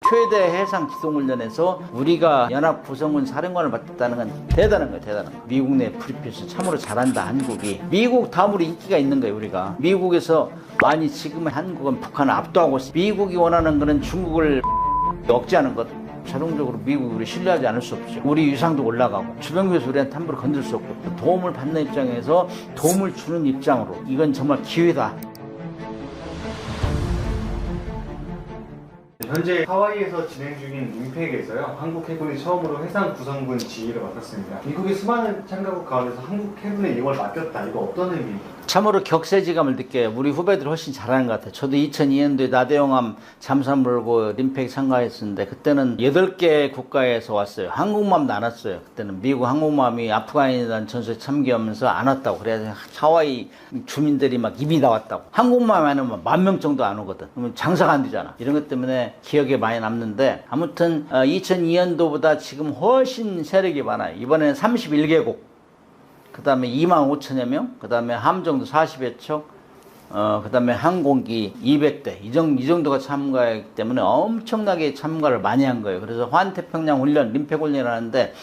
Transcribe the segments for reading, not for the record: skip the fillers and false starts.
최대 해상 기동훈련에서 우리가 연합 구성군 사령관을 맡았다는 건 대단한 거예요, 대단한 거. 미국 내 프리패스 참으로 잘한다, 한국이. 미국 다음으로 인기가 있는 거예요, 우리가. 미국에서 아니 지금 한국은 북한을 압도하고 있어. 미국이 원하는 거는 중국을 억제하는 것. 자동적으로 미국을 우리 신뢰하지 않을 수 없죠. 우리 위상도 올라가고 주변국에서 우리한테 함부로 건들 수 없고 도움을 받는 입장에서 도움을 주는 입장으로 이건 정말 기회다. 현재 하와이에서 진행 중인 림팩에서요, 한국 해군이 처음으로 해상 구성군 지휘를 맡았습니다. 미국의 수많은 참가국 가운데서 한국 해군의 이용을 맡겼다. 이거 어떤 의미입니까? 참으로 격세지감을 느껴요. 우리 후배들이 훨씬 잘하는 것 같아요. 저도 2002년도에 나대용함 잠수함 몰고 림팩 참가했었는데 그때는 8개 국가에서 왔어요. 한국맘도 안 왔어요. 그때는 미국 항공모함이 아프가니스탄 전술에 참교하면서 안 왔다고. 그래서 하와이 주민들이 막 입이 나왔다고. 한국맘 아니면 10,000명 정도 안 오거든. 그러면 장사가 안 되잖아. 이런 것 때문에 기억에 많이 남는데 아무튼 2002년도보다 지금 훨씬 세력이 많아요. 이번에는 31개국. 그 다음에 25,000여 명, 그 다음에 함정도 40여 척, 그 다음에 항공기 200대, 이 정도가 참가했기 때문에 엄청나게 참가를 많이 한 거예요. 그래서 환태평양 훈련, 림팩 훈련을 하는데,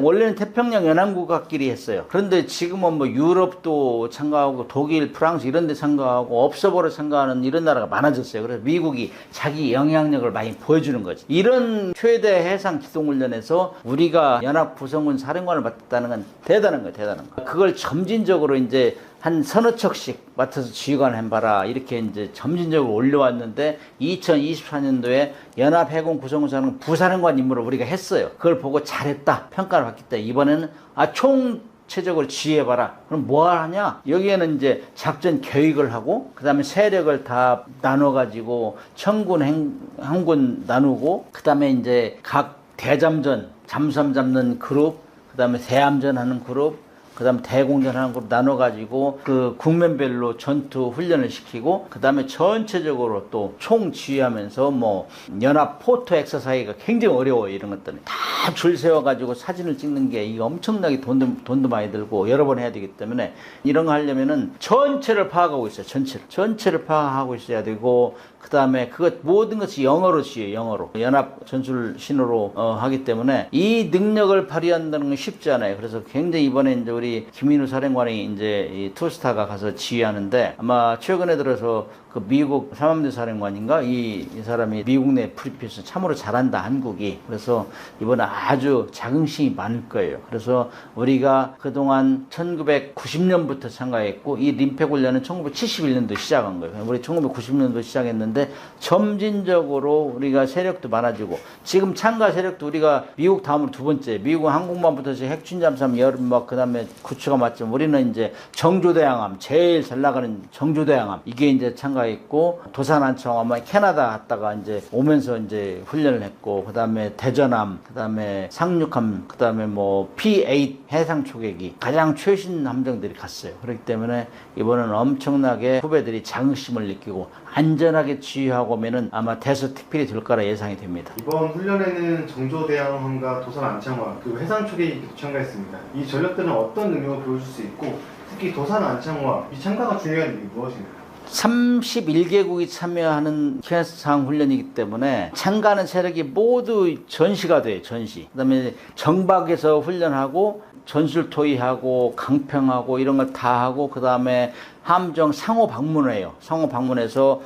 원래는 태평양 연안국가끼리 했어요. 그런데 지금은 뭐 유럽도 참가하고, 독일, 프랑스 이런 데 참가하고, 업서버로 참가하는 이런 나라가 많아졌어요. 그래서 미국이 자기 영향력을 많이 보여주는 거지. 이런 최대 해상 기동훈련에서 우리가 연합 구성군 사령관을 맡았다는 건 대단한 거예요, 대단한 거. 그걸 점진적으로 이제 한 서너 척씩 맡아서 지휘관 해봐라 이렇게 이제 점진적으로 올려왔는데 2024년도에 연합해군 구성사령 부사령관 임무를 우리가 했어요. 그걸 보고 잘했다 평가를 받기 때문에 이번에는 총체적으로 지휘해봐라. 그럼 뭐 하냐? 여기에는 이제 작전 계획을 하고 그 다음에 세력을 다 나눠가지고 천군, 항군 나누고 그 다음에 이제 각 대잠전, 잠수함 잡는 그룹, 그 다음에 대함전 하는 그룹, 그 다음에 대공전하는 걸로 나눠가지고 그 국면별로 전투 훈련을 시키고 그 다음에 전체적으로 또 총 지휘하면서 뭐 연합 포토 엑서사이즈가 굉장히 어려워요. 이런 것들은 다 줄 세워가지고 사진을 찍는 게 이거 엄청나게 돈도 많이 들고 여러 번 해야 되기 때문에 이런 거 하려면은 전체를 파악하고 있어요. 전체를 파악하고 있어야 되고 그 다음에 그것 모든 것이 영어로 지어요. 영어로 연합 전술 신호로 하기 때문에 이 능력을 발휘한다는 건 쉽지 않아요. 그래서 굉장히 이번에 이제 우리 김인우 사령관이 이제 이 투스타가 가서 지휘하는데 아마 최근에 들어서 그 미국 삼함대 사령관인가 이 사람이 미국 내 프리패스 참으로 잘한다 한국이. 그래서 이번에 아주 자긍심이 많을 거예요. 그래서 우리가 그동안 1990년부터 참가했고 이 림팩 훈련은 1971년도 시작한 거예요. 우리 1990년도 시작했는데 점진적으로 우리가 세력도 많아지고 지금 참가 세력도 우리가 미국 다음으로 두 번째, 미국 항공모함부터 핵추진 잠수함 막 그다음에 구축가 맞죠. 우리는 이제 정조대항함 제일 잘 나가는 정조대항함 이게 이제 참가했고 도산안청함은 캐나다 갔다가 이제 오면서 이제 훈련을 했고 그다음에 대전함, 그다음에 상륙함, 그다음에 뭐 P8 해상 초계기 가장 최신 함정들이 갔어요. 그렇기 때문에 이번에는 엄청나게 후배들이 자긍심을 느끼고 안전하게 지휘하고 오면은 아마 대서특필이 될 거라 예상이 됩니다. 이번 훈련에는 정조대항함과 도산안창함 그리고 해상초계기도 참가했습니다. 이 전력들은 어떤 능력을 보여줄 수 있고 특히 도산안창함 이 참가가 중요한 이유는 무엇인가요? 31개국이 참여하는 해상 훈련이기 때문에 참가하는 세력이 모두 전시가 돼요. 전시. 그다음에 정박에서 훈련하고 전술 토의하고 강평하고 이런 걸 다 하고 그다음에 함정 상호 방문해요. 상호 방문해서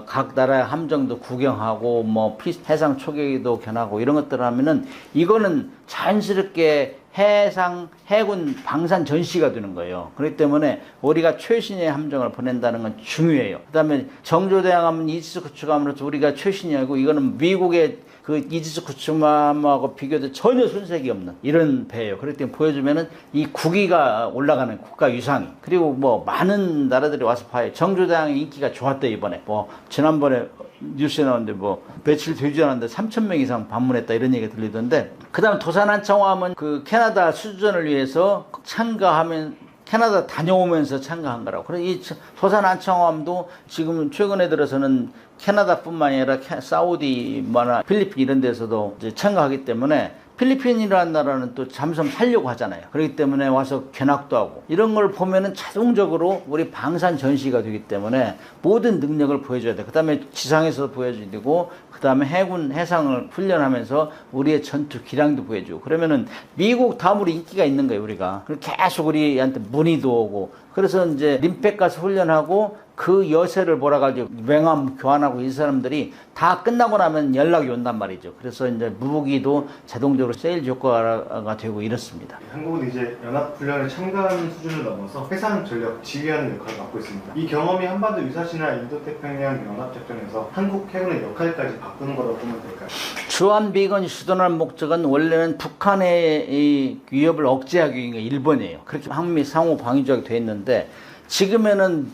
각 나라의 함정도 구경하고 뭐 해상 초계기도 견하고 이런 것들을 하면은 이거는 자연스럽게 해군 방산 전시가 되는 거예요. 그렇기 때문에 우리가 최신의 함정을 보낸다는 건 중요해요. 그다음에 정조대항함은 이지스 구축함으로서 우리가 최신이고 이거는 미국의 그 이지스 구축함하고 비교해도 전혀 손색이 없는 이런 배예요. 그렇기 때문에 보여주면은 이 국위가 올라가는 국가 유상이. 그리고 뭐 많은 나라들이 와서 봐요. 정조대항의 인기가 좋았대 이번에. 뭐 지난번에 뉴스에 나왔는데 뭐 며칠 되지 않았는데 3,000명 이상 방문했다 이런 얘기가 들리던데. 그다음 도산안청함은 그 캐나다 수주전을 위해서 참가하면 캐나다 다녀오면서 참가한 거라고. 그래서 이 도산안청함도 지금 최근에 들어서는 캐나다뿐만 아니라 사우디, 필리핀 이런 데서도 이제 참가하기 때문에 필리핀이라는 나라는 또 잠수함 살려고 하잖아요. 그렇기 때문에 와서 견학도 하고 이런 걸 보면은 자동적으로 우리 방산 전시가 되기 때문에 모든 능력을 보여줘야 돼. 그 다음에 지상에서 보여줘야 되고 그 다음에 해군 해상을 훈련하면서 우리의 전투 기량도 보여주고 그러면은 미국 다음으로 인기가 있는 거예요. 우리가 계속 우리한테 문의도 오고 그래서 이제 림팩 가서 훈련하고 그 여세를 몰아가지고 명함 교환하고 이 사람들이 다 끝나고 나면 연락이 온단 말이죠. 그래서 이제 무기도 자동적으로 세일즈 효과가 되고 이렇습니다. 한국은 이제 연합훈련에 참가하는 수준을 넘어서 해상 전력 지휘하는 역할을 맡고 있습니다. 이 경험이 한반도 유사시나 인도태평양 연합작전에서 한국 해군의 역할까지 바꾸는 거라고 보면 될까요? 주한미군이 주둔할 목적은 원래는 북한의 이 위협을 억제하기 위한 게 1번이에요. 그렇게 한미 상호 방위조약이 돼 있는데 지금에는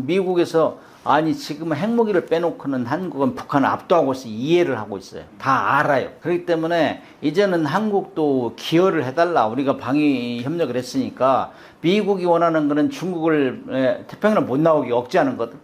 미국에서 아니 지금 핵무기를 빼놓고는 한국은 북한을 압도하고 있어 이해를 하고 있어요. 다 알아요. 그렇기 때문에 이제는 한국도 기여를 해달라. 우리가 방위 협력을 했으니까 미국이 원하는 거는 중국을 태평양을 못 나오게 억제하는 거든.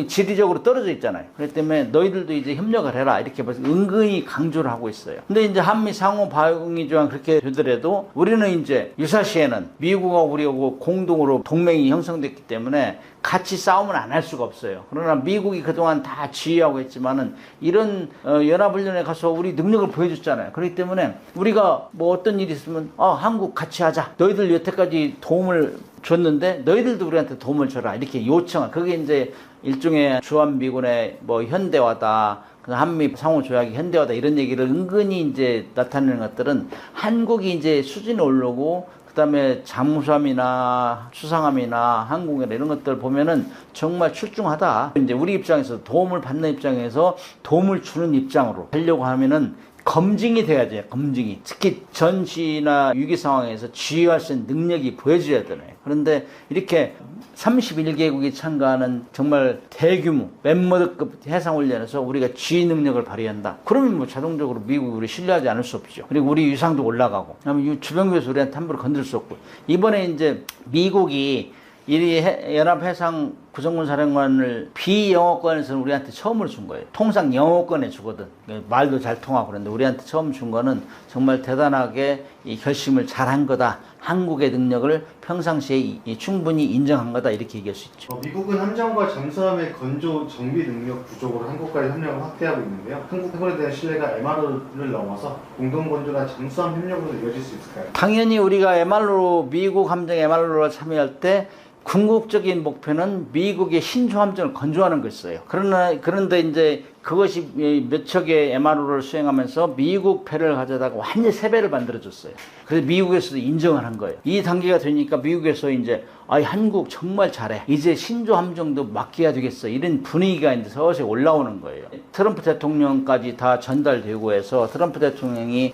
지리적으로 떨어져 있잖아요. 그렇기 때문에 너희들도 이제 협력을 해라. 이렇게 벌써 은근히 강조를 하고 있어요. 근데 이제 한미 상호 방위 조약 그렇게 되더라도 우리는 이제 유사시에는 미국하고 우리하고 공동으로 동맹이 형성됐기 때문에 같이 싸움을 안 할 수가 없어요. 그러나 미국이 그동안 다 지휘하고 했지만은 이런 연합훈련에 가서 우리 능력을 보여줬잖아요. 그렇기 때문에 우리가 뭐 어떤 일이 있으면 한국 같이 하자. 너희들 여태까지 도움을 줬는데 너희들도 우리한테 도움을 줘라. 이렇게 요청을. 그게 이제 일종의 주한미군의 뭐 현대화다. 한미 상호조약이 현대화다. 이런 얘기를 은근히 이제 나타내는 것들은 한국이 이제 수준이 오르고 그 다음에 잠수함이나 수상함이나 항공기나 이런 것들 보면은 정말 출중하다. 이제 우리 입장에서 도움을 받는 입장에서 도움을 주는 입장으로 하려고 하면은 검증이 돼야 돼요. 검증이. 특히 전시나 위기 상황에서 지휘할 수 있는 능력이 보여줘야 되잖아요. 그런데 이렇게 31개국이 참가하는 정말 대규모 멤버급 해상훈련에서 우리가 지휘 능력을 발휘한다. 그러면 뭐 자동적으로 미국이 우리 신뢰하지 않을 수 없죠. 그리고 우리 위상도 올라가고. 그다음에 주변국에서 우리한테 함부로 건들 수 없고. 이번에 이제 미국이 이 연합해상 구성군 사령관을 비영어권에서는 우리한테 처음으로 준 거예요. 통상 영어권에 주거든. 말도 잘 통하고 그런데 우리한테 처음 준 거는 정말 대단하게 이 결심을 잘한 거다. 한국의 능력을 평상시에 충분히 인정한 거다. 이렇게 얘기할 수 있죠. 미국은 함정과 잠수함의 건조 정비 능력 부족으로 한국과의 협력을 확대하고 있는데요. 한국 해군에 대한 신뢰가 MRO를 넘어서 공동건조나 잠수함 협력으로 이어질 수 있을까요? 당연히 우리가 MR로 미국 함정 MR로를 참여할 때 궁극적인 목표는 미국의 신조 함정을 건조하는 거였어요. 그런데 이제 그것이 몇 척의 MRO를 수행하면서 미국 배를 가져다가 완전히 세 배를 만들어줬어요. 그래서 미국에서도 인정을 한 거예요. 이 단계가 되니까 미국에서 이제 한국 정말 잘해. 이제 신조 함정도 맡겨야 되겠어. 이런 분위기가 이제 서서히 올라오는 거예요. 트럼프 대통령까지 다 전달되고 해서 트럼프 대통령이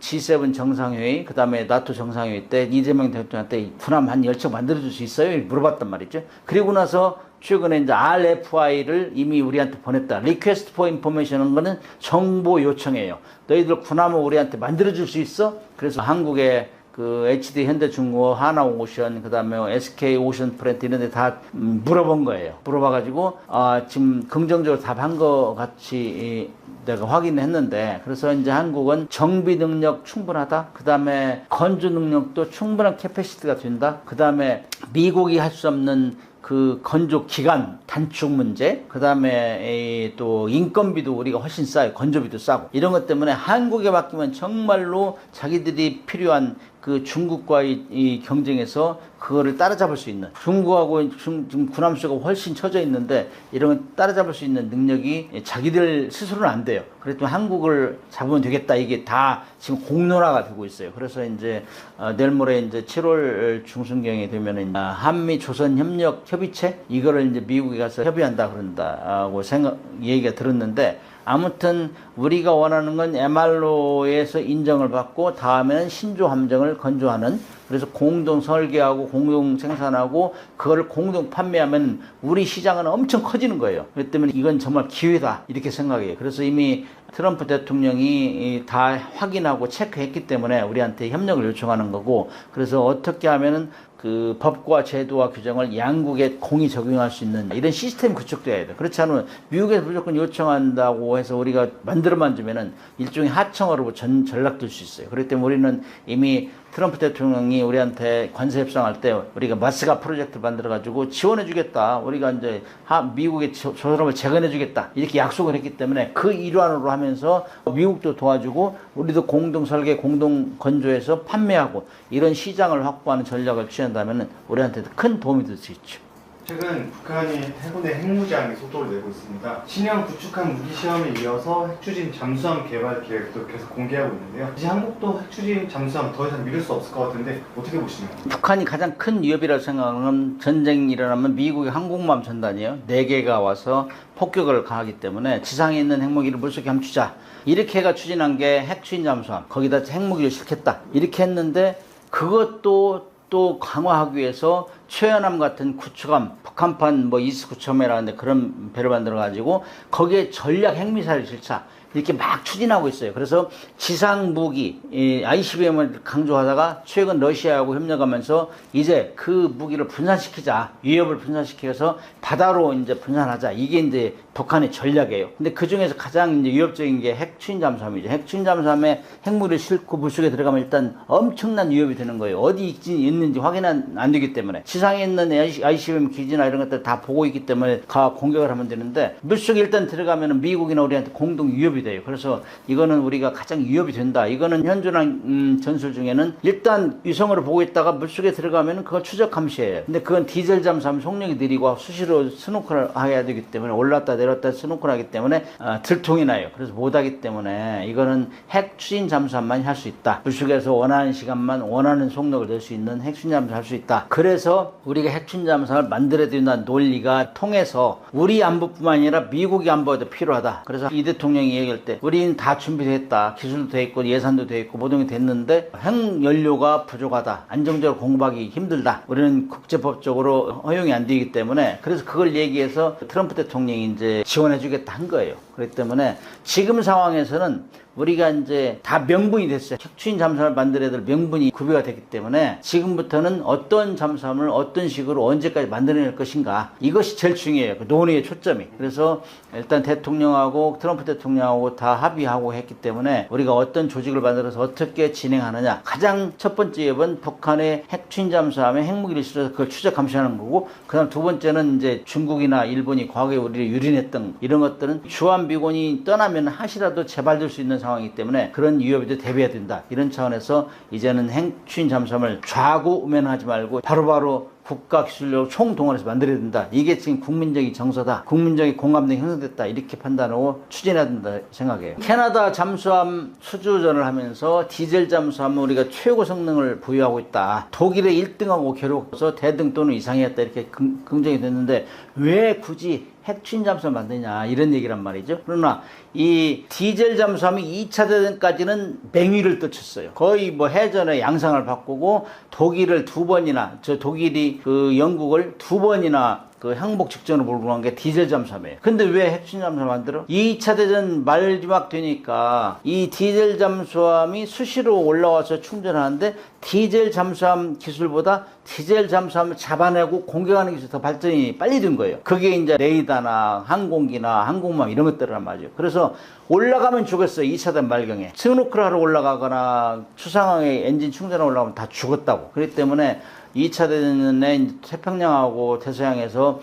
G7 정상회의, 그 다음에 나토 정상회의 때 이재명 대통령한테 군함 한 10척 만들어줄 수 있어요? 물어봤단 말이죠. 그리고 나서 최근에 이제 RFI를 이미 우리한테 보냈다. Request for Information은 거는 정보 요청이에요. 너희들 군함을 우리한테 만들어줄 수 있어? 그래서 한국의 그 HD 현대중공업, 하나오션, 그 다음에 SK 오션프렌트 이런 데 다 물어본 거예요. 물어봐가지고, 지금 긍정적으로 답한 것 같이 내가 확인했는데, 그래서 이제 한국은 정비 능력 충분하다. 그 다음에 건조 능력도 충분한 캐패시티가 된다. 그 다음에 미국이 할 수 없는 그 건조 기간 단축 문제, 그 다음에 또 인건비도 우리가 훨씬 싸요. 건조비도 싸고. 이런 것 때문에 한국에 맡기면 정말로 자기들이 필요한 그 중국과의 이 경쟁에서 그거를 따라잡을 수 있는, 중국하고 지금 군함수가 훨씬 처져 있는데 이런 걸 따라잡을 수 있는 능력이 자기들 스스로는 안 돼요. 그래도 한국을 잡으면 되겠다. 이게 다 지금 공론화가 되고 있어요. 그래서 이제 내일 모레 이제 7월 중순경에 되면은 한미 조선 협력 협의체 이거를 이제 미국에 가서 협의한다 그런다고 얘기가 들었는데, 아무튼 우리가 원하는 건 MR로에서 인정을 받고 다음에는 신조 함정을 건조하는 그래서 공동 설계하고 공동 생산하고 그걸 공동 판매하면 우리 시장은 엄청 커지는 거예요. 그렇기 때문에 이건 정말 기회다 이렇게 생각해요. 그래서 이미 트럼프 대통령이 다 확인하고 체크했기 때문에 우리한테 협력을 요청하는 거고, 그래서 어떻게 하면은 그 법과 제도와 규정을 양국에 공히 적용할 수 있는 이런 시스템이 구축돼야 돼. 그렇지 않으면 미국에서 무조건 요청한다고 해서 우리가 만들어만 주면은 일종의 하청어로 전락될 수 있어요. 그렇기 때문에 우리는 이미 트럼프 대통령이 우리한테 관세 협상할 때 우리가 마스가 프로젝트를 만들어가지고 지원해주겠다. 우리가 이제 미국에 저 사람을 재건해주겠다. 이렇게 약속을 했기 때문에 그 일환으로 하면서 미국도 도와주고 우리도 공동 설계, 공동 건조해서 판매하고 이런 시장을 확보하는 전략을 취한다면 우리한테도 큰 도움이 될 수 있죠. 최근 북한이 해군의 핵무장에 속도를 내고 있습니다. 신형 구축한 무기 시험에 이어서 핵추진 잠수함 개발 계획도 계속 공개하고 있는데요. 이제 한국도 핵추진 잠수함 더 이상 미룰 수 없을 것 같은데 어떻게 보시나요? 북한이 가장 큰 위협이라고 생각하는 전쟁이 일어나면 미국의 항공모함 전단이요. 4개가 와서 폭격을 가하기 때문에 지상에 있는 핵무기를 물속에 감추자. 이렇게 해가 추진한 게 핵추진 잠수함. 거기다 핵무기를 싣겠다. 이렇게 했는데 그것도 또 강화하기 위해서 최연함 같은 구축함, 북한판 이스 9첨이라는데 그런 배를 만들어 가지고 거기에 전략 핵미사일 질차 이렇게 막 추진하고 있어요. 그래서 지상 무기 ICBM을 강조하다가 최근 러시아하고 협력하면서 이제 그 무기를 분산시키자, 위협을 분산시켜서 바다로 이제 분산하자. 이게 이제 북한의 전략이에요. 근데 그 중에서 가장 이제 위협적인 게 핵추진 잠수함이죠. 핵추진 잠수함에 핵무기를 싣고 물속에 들어가면 일단 엄청난 위협이 되는 거예요. 어디 있는지 확인 안 되기 때문에. 지상에 있는 ICBM 기지나 이런 것들 다 보고 있기 때문에 공격을 하면 되는데 물속에 일단 들어가면 미국이나 우리한테 공동 위협이 돼요. 그래서 이거는 우리가 가장 위협이 된다. 이거는 현존한 전술 중에는 일단 위성으로 보고 있다가 물속에 들어가면 그거 추적 감시예요. 근데 그건 디젤 잠수함 속력이 느리고 수시로 스노클을 해야 되기 때문에 올랐다 내렸다 스노클 하기 때문에 들통이 나요. 그래서 못하기 때문에 이거는 핵 추진 잠수함만 할 수 있다. 물속에서 원하는 시간만 원하는 속력을 낼 수 있는 핵 추진 잠수함 할 수 있다. 그래서 우리가 핵 추진 잠수함을 만들어야 된다는 논리가 통해서 우리 안보뿐만 아니라 미국의 안보에도 필요하다. 그래서 이 대통령이 얘기할 때 우리는 다 준비됐다. 기술도 돼 있고 예산도 돼 있고 모든 게 됐는데 핵연료가 부족하다. 안정적으로 공급하기 힘들다. 우리는 국제법적으로 허용이 안 되기 때문에 그래서 그걸 얘기해서 트럼프 대통령이 이제 지원해 주겠다 한 거예요. 그렇기 때문에 지금 상황에서는 우리가 이제 다 명분이 됐어요. 핵추진 잠수함을 만들 애들 명분이 구비가 됐기 때문에 지금부터는 어떤 잠수함을 어떤 식으로 언제까지 만들어낼 것인가. 이것이 제일 중요해요. 그 논의의 초점이. 그래서 일단 대통령하고 트럼프 대통령하고 다 합의하고 했기 때문에 우리가 어떤 조직을 만들어서 어떻게 진행하느냐. 가장 첫 번째 앱은 북한의 핵추진 잠수함에 핵무기를 실어서 그걸 추적 감시하는 거고, 그 다음 두 번째는 이제 중국이나 일본이 과거에 우리를 유린했던 이런 것들은 주한미군이 떠나면 하시라도 재발될 수 있는 상황이기 때문에 그런 위협에도 대비해야 된다. 이런 차원에서 이제는 핵추진 잠수함을 좌구우면하지 말고 바로바로 국가 기술력을 총동원해서 만들어야 된다. 이게 지금 국민적인 정서다. 국민적인 공감대가 형성됐다. 이렇게 판단하고 추진해야 된다 생각해요. 캐나다 잠수함 수주전을 하면서 디젤 잠수함은 우리가 최고 성능을 보유하고 있다. 독일의 1등하고 겨루어서 대등 또는 이상이었다. 이렇게 긍정이 됐는데 왜 굳이 핵추진 잠수함 만드냐 이런 얘기란 말이죠. 그러나 이 디젤 잠수함이 2차 대전까지는 맹위를 떨쳤어요. 거의 해전에 양상을 바꾸고 독일을 2번이나 독일이 그 영국을 2번이나 그 항복 직전으로 몰고 간 게 디젤 잠수함이에요. 근데 왜 핵추진 잠수함 만들어? 2차 대전 마지막 되니까 이 디젤 잠수함이 수시로 올라와서 충전하는데 디젤 잠수함 기술보다 디젤 잠수함을 잡아내고 공격하는 기술이 더 발전이 빨리 된 거예요. 그게 이제 레이더나 항공기나 항공모함 이런 것들이란 말이죠. 그래서 올라가면 죽었어요. 2차 대전 말경에. 스노클 하러 올라가거나 추상항에 엔진 충전하러 올라가면 다 죽었다고. 그렇기 때문에 2차 대전에 태평양하고 태서양에서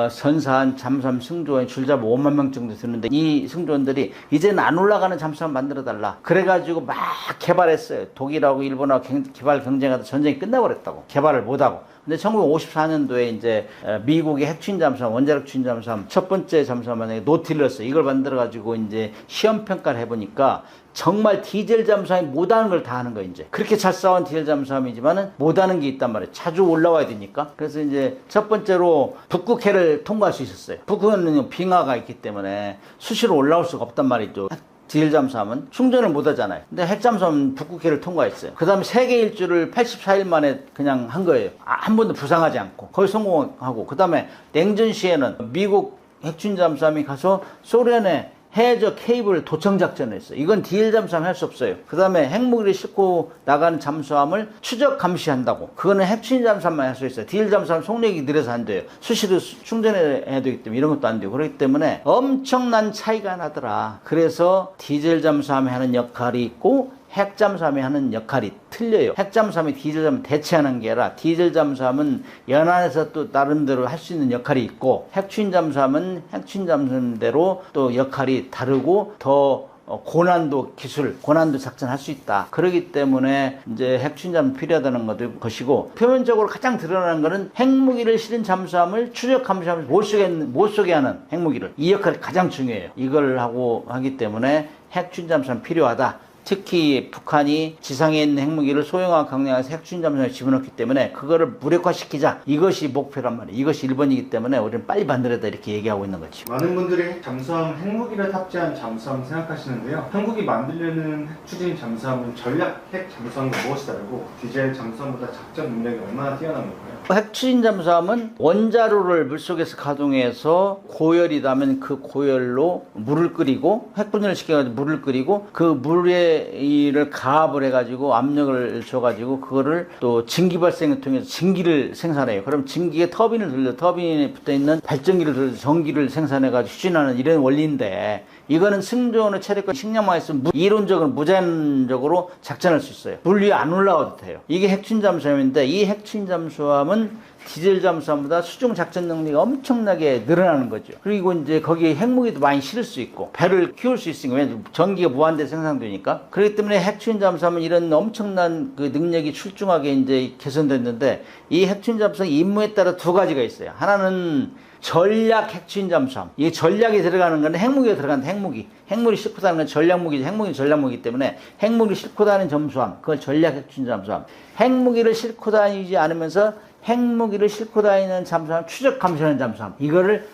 선사한 잠수함 승조원이 줄잡아 5만 명 정도 되는데 이 승조원들이 이제는 안 올라가는 잠수함 만들어달라. 그래가지고 막 개발했어요. 독일하고 일본하고 개발 경쟁하다 전쟁이 끝나버렸다고. 개발을 못하고. 근데 1954년도에 이제 미국의 핵추진 잠수함, 원자력 추진 잠수함 첫 번째 잠수함이 노틸러스 이걸 만들어가지고 이제 시험 평가를 해보니까 정말 디젤 잠수함이 못하는 걸 다 하는 거예요, 이제. 그렇게 잘 싸운 디젤 잠수함이지만은 못하는 게 있단 말이에요. 자주 올라와야 되니까. 그래서 이제 첫 번째로 북극해를 통과할 수 있었어요. 북극은 빙하가 있기 때문에 수시로 올라올 수가 없단 말이죠. 디젤 잠수함은 충전을 못 하잖아요. 근데 핵 잠수함은 북극해를 통과했어요. 그 다음에 세계 일주를 84일 만에 그냥 한 거예요. 한 번도 부상하지 않고 거의 성공하고, 그 다음에 냉전 시에는 미국 핵추진 잠수함이 가서 소련의 해저 케이블 도청 작전을 했어요. 이건 디젤 잠수함 할 수 없어요. 그 다음에 핵무기를 싣고 나가는 잠수함을 추적 감시한다고. 그거는 핵추진 잠수함만 할 수 있어요. 디젤 잠수함 속력이 느려서 안 돼요. 수시로 충전해야 되기 때문에 이런 것도 안 되고. 그렇기 때문에 엄청난 차이가 나더라. 그래서 디젤 잠수함이 하는 역할이 있고 핵 잠수함이 하는 역할이 틀려요. 핵 잠수함이 디젤 잠수함을 대체하는 게 아니라, 디젤 잠수함은 연안에서 또 나름대로 할 수 있는 역할이 있고, 핵추진 잠수함은 핵추진 잠수함대로 또 역할이 다르고 더 고난도 기술, 고난도 작전 할 수 있다. 그렇기 때문에 이제 핵추진 잠수함이 필요하다는 것이고, 표면적으로 가장 드러나는 것은 핵무기를 실은 잠수함을 추적 감시하면서 못 쏘게 하는 핵무기를. 이 역할이 가장 중요해요. 이걸 하기 때문에 핵추진 잠수함이 필요하다. 특히 북한이 지상에 있는 핵무기를 소형화 강력해서 핵추진 잠수함에 집어넣기 때문에 그거를 무력화시키자. 이것이 목표란 말이에요. 이것이 1번이기 때문에 우리는 빨리 만들어야 돼, 이렇게 얘기하고 있는 거지. 많은 분들이 핵 잠수함, 핵무기를 탑재한 잠수함 생각하시는데요. 한국이 만들려는 핵추진 잠수함은 전략 핵 잠수함과 무엇이 다르고 디젤 잠수함보다 작전 능력이 얼마나 뛰어난 건가요? 핵추진 잠수함은 원자로를 물속에서 가동해서 고열이 나면 그 고열로 물을 끓이고, 핵분열을 시켜가지고 물을 끓이고, 그 물에 이를 가압을 해가지고 압력을 줘가지고 그거를 또 증기 발생을 통해서 증기를 생산해요. 그럼 증기에 터빈을 돌려, 터빈에 붙어있는 발전기를 돌려서 전기를 생산해가지고 추진하는 이런 원리인데, 이거는 승조원의 체력과 식량만 있으면 이론적으로 무제한적으로 작전할 수 있어요. 물 위에 안 올라가도 돼요. 이게 핵추진 잠수함인데, 이 핵추진 잠수함은 디젤 잠수함보다 수중 작전 능력이 엄청나게 늘어나는 거죠. 그리고 이제 거기에 핵무기도 많이 실을 수 있고 배를 키울 수 있으니까, 왜냐면 전기가 무한대 생산되니까. 그렇기 때문에 핵추진 잠수함은 이런 엄청난 그 능력이 출중하게 이제 개선됐는데, 이 핵추진 잠수함 임무에 따라 두 가지가 있어요. 하나는 전략 핵추진 잠수함. 이 전략이 들어가는 건 핵무기가 들어가는 핵무기. 핵무기를 싣고 다니는 건 전략무기죠. 핵무기는 전략무기이기 때문에 핵무기를 싣고 다니는 잠수함, 그걸 전략 핵추진 잠수함. 핵무기를 싣고 다니지 않으면서 핵무기를 싣고 다니는 잠수함, 추적 감시하는 잠수함, 이거를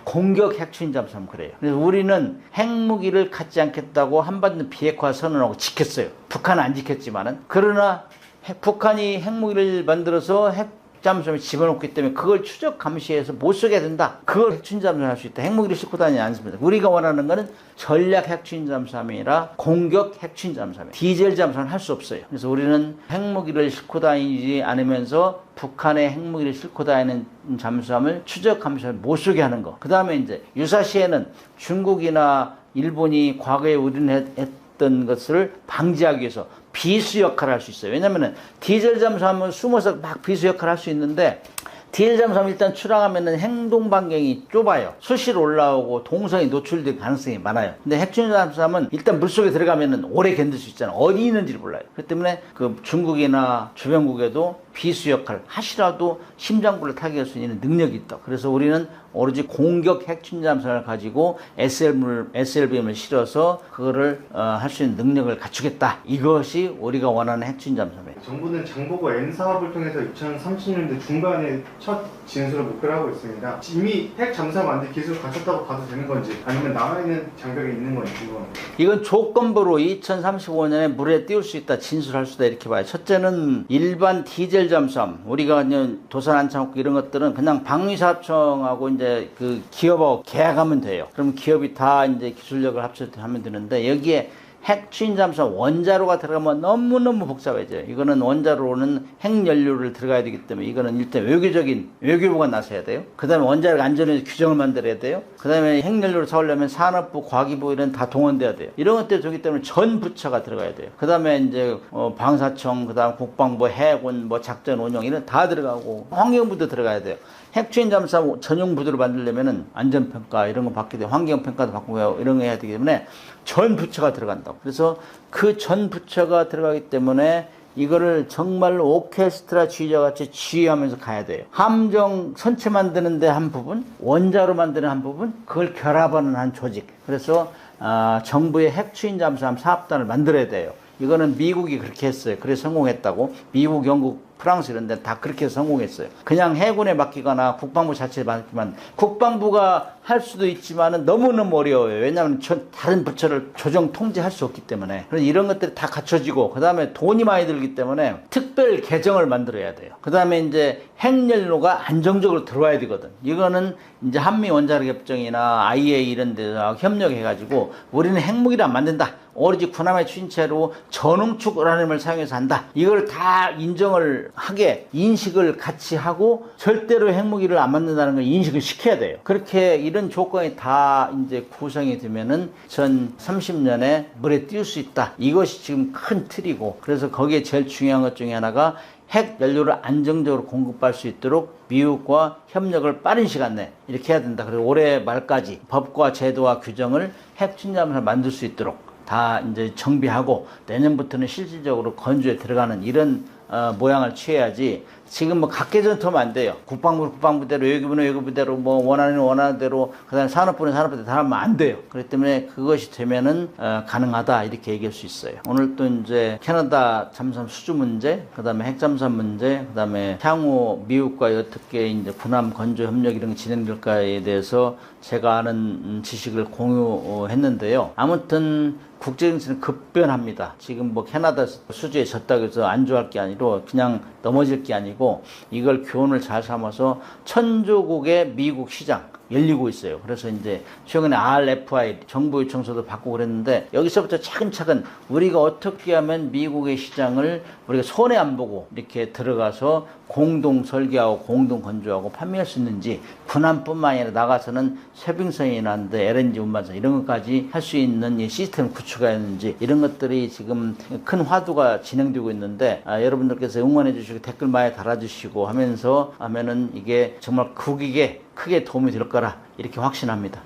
공격 핵추진 잠수함 그래요. 그래서 우리는 핵무기를 갖지 않겠다고 한반도 비핵화 선언하고 지켰어요. 북한은 안 지켰지만은. 그러나 북한이 핵무기를 만들어서 핵 잠수함에 집어넣기 때문에 그걸 추적 감시해서 못 쏘게 된다. 그걸 핵추진 잠수함 할 수 있다. 핵무기를 싣고 다니지 않습니다. 우리가 원하는 거는 전략 핵추진 잠수함이 아니라 공격 핵추진 잠수함이에요. 디젤 잠수함은 할 수 없어요. 그래서 우리는 핵무기를 싣고 다니지 않으면서 북한의 핵무기를 싣고 다니는 잠수함을 추적 감시를 못 쏘게 하는 거. 그 다음에 이제 유사시에는 중국이나 일본이 과거에 우리는 했던 것을 방지하기 위해서 비수 역할을 할 수 있어요. 왜냐면은 디젤 잠수함은 숨어서 막 비수 역할을 할 수 있는데, 디젤 잠수함 일단 출항하면은 행동 반경이 좁아요. 수시로 올라오고 동선이 노출될 가능성이 많아요. 근데 핵추진 잠수함은 일단 물속에 들어가면은 오래 견딜 수 있잖아요. 어디 있는지를 몰라요. 그렇기 때문에 그 중국이나 주변국에도 비수 역할 하시라도 심장부를 타격할 수 있는 능력이 있다. 그래서 우리는 오로지 공격 핵추진 잠수함을 가지고 SLBM을 실어서 그거를 할 수 있는 능력을 갖추겠다. 이것이 우리가 원하는 핵추진 잠수함이에요. 정부는 장보고 N 사업을 통해서 2030년대 중반에 첫 진수를 목표로 하고 있습니다. 이미 핵 잠수함 만들 기술을 갖췄다고 봐도 되는 건지, 아니면 남아있는 장벽이 있는 건지 궁금합니다. 이건 조건부로 2035년에 물에 띄울 수 있다, 진술할 수 있다, 이렇게 봐요. 첫째는 일반 디젤 잠수함, 우리가 그냥 도산 안창호크 이런 것들은 그냥 방위사업청하고 이제 그 기업하고 계약하면 돼요. 그럼 기업이 다 이제 기술력을 합쳐서 하면 되는데, 여기에 핵추진 잠수함 원자로가 들어가면 너무너무 복잡해져요. 이거는 원자로는 핵연료를 들어가야 되기 때문에 이거는 일단 외교부가 나서야 돼요. 그 다음에 원자력 안전에 규정을 만들어야 돼요. 그 다음에 핵연료를 사오려면 산업부, 과기부 이런 다 동원돼야 돼요. 이런 것들이 되기 때문에 전 부처가 들어가야 돼요. 그 다음에 이제 방사청, 그 다음 국방부, 해군, 작전 운영 이런 다 들어가고, 환경부도 들어가야 돼요. 핵추진 잠수함 전용 부두를 만들려면은 안전평가 이런 거 받게 돼요. 환경평가도 받고 이런 거 해야 되기 때문에 전 부처가 들어간다고. 그래서 그 전 부처가 들어가기 때문에 이거를 정말로 오케스트라 지휘자 같이 지휘하면서 가야 돼요. 함정 선체 만드는데 한 부분, 원자로 만드는 한 부분, 그걸 결합하는 한 조직. 그래서 정부의 핵추진 잠수함 사업단을 만들어야 돼요. 이거는 미국이 그렇게 했어요. 그래서 성공했다고. 미국, 영국 프랑스 이런 데 다 그렇게 성공했어요. 그냥 해군에 맡기거나 국방부 자체에 맡기만 국방부가 할 수도 있지만은 너무너무 어려워요. 왜냐하면 다른 부처를 조정 통제할 수 없기 때문에. 그래서 이런 것들이 다 갖춰지고 그다음에 돈이 많이 들기 때문에 특별 계정을 만들어야 돼요. 그다음에 이제 핵연료가 안정적으로 들어와야 되거든. 이거는 이제 한미 원자력 협정이나 IAEA 이런 데서 협력해가지고 우리는 핵무기를 안 만든다. 오로지 군함의 추진체로 전응축 우라늄을 사용해서 한다. 이걸 다 인정을 하게 인식을 같이 하고 절대로 핵무기를 안 만든다는 걸 인식을 시켜야 돼요. 그렇게 이런 조건이 다 이제 구성이 되면은 2030년에 물에 띄울 수 있다. 이것이 지금 큰 틀이고 그래서 거기에 제일 중요한 것 중에 하나가 핵 연료를 안정적으로 공급할 수 있도록 미국과 협력을 빠른 시간 내에 이렇게 해야 된다. 그리고 올해 말까지 법과 제도와 규정을 핵 침잠을 만들 수 있도록 다 이제 정비하고 내년부터는 실질적으로 건조에 들어가는 이런 모양을 취해야지 지금 뭐 각계전투하면 안 돼요. 국방부대로 외교부는 외교부대로 뭐 원하는 대로 그다음에 산업부는 산업부대로 다 하면 안 돼요. 그렇기 때문에 그것이 되면은 가능하다 이렇게 얘기할 수 있어요. 오늘 또 이제 캐나다 잠수함 수주 문제, 그다음에 핵잠수함 문제, 그다음에 향후 미국과 어떻게 이제 군함 건조 협력 이런 게 진행될까에 대해서 제가 아는 지식을 공유했는데요. 아무튼 국제정치는 급변합니다. 지금 뭐 캐나다 수주에 졌다고 해서 안주할 게 아니라 그냥 넘어질 게 아니고 이걸 교훈을 잘 삼아서 천조국의 미국 시장 열리고 있어요. 그래서 이제 최근에 RFI 정부 요청서도 받고 그랬는데 여기서부터 차근차근 우리가 어떻게 하면 미국의 시장을 우리가 손해 안 보고 이렇게 들어가서 공동 설계하고 공동 건조하고 판매할 수 있는지 군함뿐만 아니라 나가서는 쇄빙선이나 LNG 운반선 이런 것까지 할 수 있는 이 시스템 구축해야 하는지 이런 것들이 지금 큰 화두가 진행되고 있는데 여러분들께서 응원해 주시고 댓글 많이 달아주시고 하면서 하면은 이게 정말 국익에 크게 도움이 될 거라 이렇게 확신합니다.